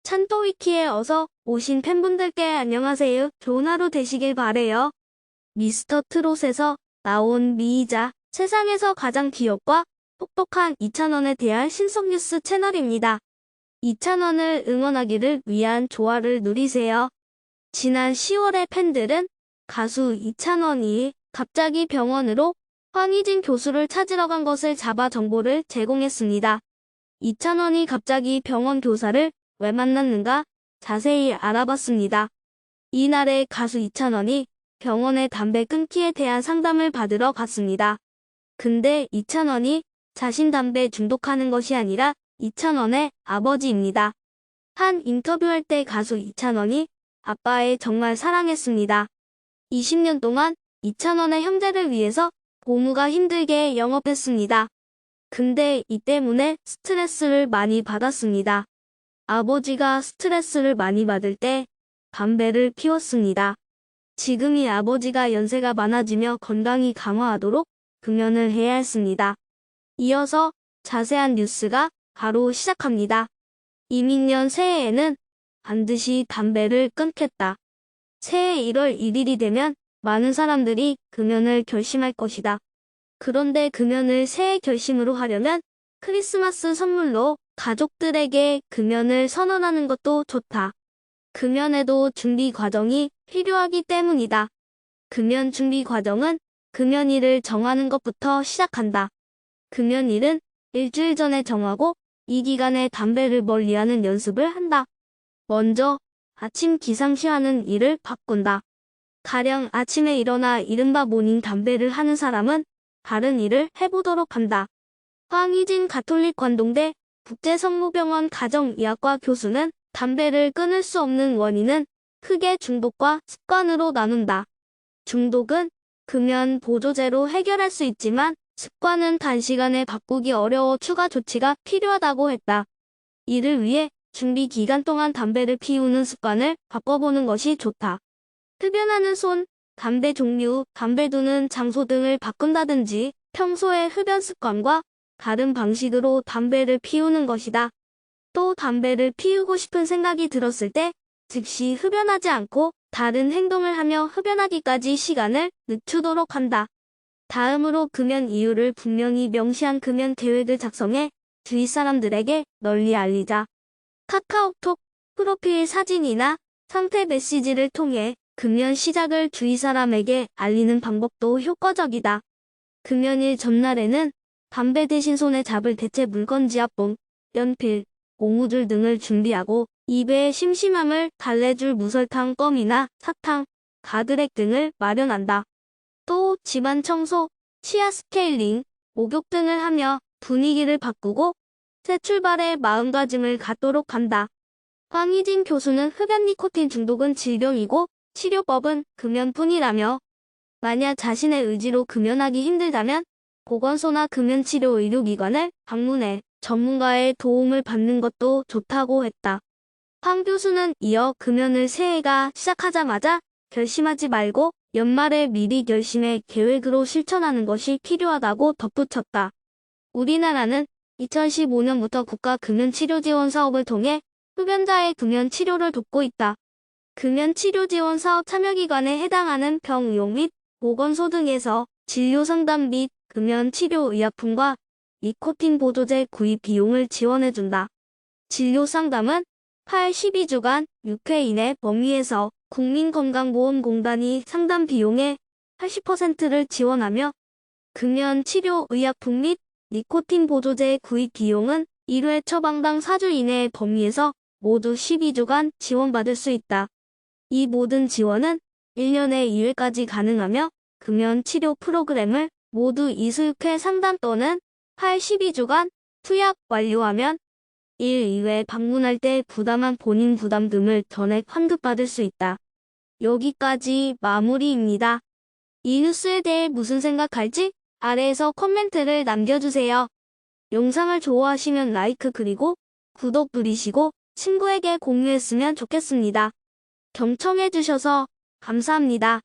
찬토위키에 어서 오신 팬분들께 안녕하세요. 좋은 하루 되시길 바래요. 미스터 트롯에서 나온 미이자 세상에서 가장 귀엽고 똑똑한 이찬원에 대한 신속 뉴스 채널입니다. 이찬원을 응원하기를 위한 조화를 누리세요. 지난 10월에 팬들은 가수 이찬원이 갑자기 병원으로 황희진 교수를 찾으러 간 것을 잡아 정보를 제공했습니다. 이찬원이 갑자기 병원 교사를 왜 만났는가 자세히 알아봤습니다. 이날에 가수 이찬원이 병원에 담배 끊기에 대한 상담을 받으러 갔습니다. 근데 이찬원이 자신 담배 중독하는 것이 아니라 이찬원의 아버지입니다. 한 인터뷰할 때 가수 이찬원이 아빠에 정말 사랑했습니다. 20년 동안 이찬원의 형제를 위해서 고무가 힘들게 영업했습니다. 근데 이 때문에 스트레스를 많이 받았습니다. 아버지가 스트레스를 많이 받을 때 담배를 피웠습니다. 지금이 아버지가 연세가 많아지며 건강이 강화하도록 금연을 해야 했습니다. 이어서 자세한 뉴스가 바로 시작합니다. 이민년 새해에는 반드시 담배를 끊겠다. 새해 1월 1일이 되면 많은 사람들이 금연을 결심할 것이다. 그런데 금연을 새해 결심으로 하려면 크리스마스 선물로 가족들에게 금연을 선언하는 것도 좋다. 금연에도 준비 과정이 필요하기 때문이다. 금연 준비 과정은 금연일을 정하는 것부터 시작한다. 금연일은 일주일 전에 정하고 이 기간에 담배를 멀리하는 연습을 한다. 먼저 아침 기상시하는 일을 바꾼다. 가령 아침에 일어나 이른바 모닝 담배를 하는 사람은 다른 일을 해보도록 한다. 황희진 가톨릭 관동대 국제성모병원 가정의학과 교수는 담배를 끊을 수 없는 원인은 크게 중독과 습관으로 나눈다. 중독은 금연 보조제로 해결할 수 있지만 습관은 단시간에 바꾸기 어려워 추가 조치가 필요하다고 했다. 이를 위해 준비 기간 동안 담배를 피우는 습관을 바꿔보는 것이 좋다. 흡연하는 손, 담배 종류, 담배 두는 장소 등을 바꾼다든지 평소의 흡연 습관과 다른 방식으로 담배를 피우는 것이다. 또 담배를 피우고 싶은 생각이 들었을 때 즉시 흡연하지 않고 다른 행동을 하며 흡연하기까지 시간을 늦추도록 한다. 다음으로 금연 이유를 분명히 명시한 금연 계획을 작성해 주위 사람들에게 널리 알리자. 카카오톡 프로필 사진이나 상태 메시지를 통해 금연 시작을 주위 사람에게 알리는 방법도 효과적이다. 금연일 전날에는 담배 대신 손에 잡을 대체 물건 지압봉, 연필, 고무줄 등을 준비하고 입에 심심함을 달래줄 무설탕 껌이나 사탕, 가드렉 등을 마련한다. 또 집안 청소, 치아 스케일링, 목욕 등을 하며 분위기를 바꾸고 새 출발의 마음가짐을 갖도록 한다. 황희진 교수는 흡연 니코틴 중독은 질병이고 치료법은 금연뿐이라며 만약 자신의 의지로 금연하기 힘들다면 보건소나 금연치료 의료기관을 방문해 전문가의 도움을 받는 것도 좋다고 했다. 황 교수는 이어 금연을 새해가 시작하자마자 결심하지 말고 연말에 미리 결심해 계획으로 실천하는 것이 필요하다고 덧붙였다. 우리나라는 2015년부터 국가 금연치료지원 사업을 통해 흡연자의 금연 치료를 돕고 있다. 금연치료지원 사업 참여기관에 해당하는 병의용 및 보건소 등에서 진료상담 및 금연치료의약품과 니코틴 보조제 구입 비용을 지원해준다. 진료상담은 12주간 6회 이내 범위에서 국민건강보험공단이 상담 비용의 80%를 지원하며 금연치료의약품 및 니코틴 보조제 구입 비용은 1회 처방당 4주 이내의 범위에서 모두 12주간 지원받을 수 있다. 이 모든 지원은 1년에 2회까지 가능하며 금연치료 프로그램을 모두 2수6회 상담 또는 12주간 투약 완료하면 1, 2회 방문할 때 부담한 본인 부담금을 전액 환급받을 수 있다. 여기까지 마무리입니다. 이 뉴스에 대해 무슨 생각할지 아래에서 코멘트를 남겨주세요. 영상을 좋아하시면 라이크 그리고 구독 누르시고 친구에게 공유했으면 좋겠습니다. 경청해주셔서 감사합니다.